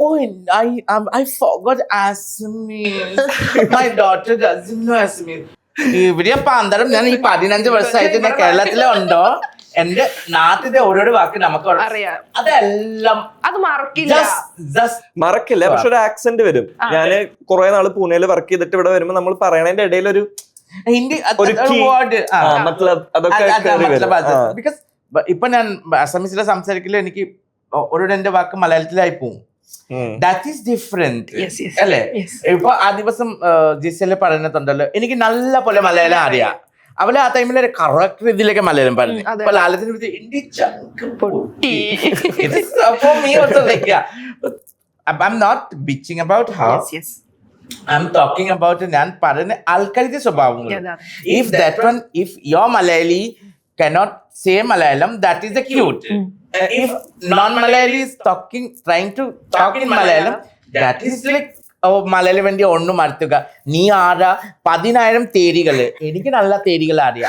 Oh, I forgot Assamese. My daughter doesn't know Assamese. ഇവിടെ പാന്തരം ഞാൻ ഈ 15 വർഷമായിട്ട് ഞാൻ കേരളത്തിലുണ്ടോ എന്റെ നാട്ടിലെ ഓരോരോ വാക്ക് നമുക്ക് അറിയാം. അതെല്ലാം അത് മറക്കില്ല. മറക്കില്ല, പക്ഷെ ഒരു ആക്സെന്റ് വരും. ഞാന് കുറെ നാള് പൂനെയിൽ വർക്ക് ചെയ്തിട്ട് ഇവിടെ വരുമ്പോ നമ്മൾ പറയണതിന്റെ ഇടയിൽ ഒരു ഹിന്ദി ബിക്കോസ് ഇപ്പൊ ഞാൻ അസമീസിലെ സംസാരിക്കില്ല, എനിക്ക് ഒരു രണ്ട് വാക്ക് മലയാളത്തിലായി പോവും. ദാറ്റ് ഈസ് ഡിഫറെന്റ് അല്ലേ? ഇപ്പൊ ആ ദിവസം ജിസല് പറയുന്നുണ്ടല്ലോ, എനിക്ക് നല്ല പോലെ മലയാളം അറിയാം. അവളെ ആ ടൈമിൽ കറക്റ്റ് രീതിയിലൊക്കെ മലയാളം പറഞ്ഞു. അപ്പൊ ലാലത്തിന് I'm not bitching about her. I'm talking about ഞാൻ പറയുന്ന ആൾക്കാരുടെ സ്വഭാവങ്ങൾ. If your Malayali cannot say Malayalam, that is the cute. If non-Malayali is trying to talk in Malayalam, that is like Malayalam വേണ്ടി ഒന്നും മറുത്തുക. നീ ആരാ 10,000 തേരികള്, എനിക്ക് നല്ല തേരികൾ അറിയാം.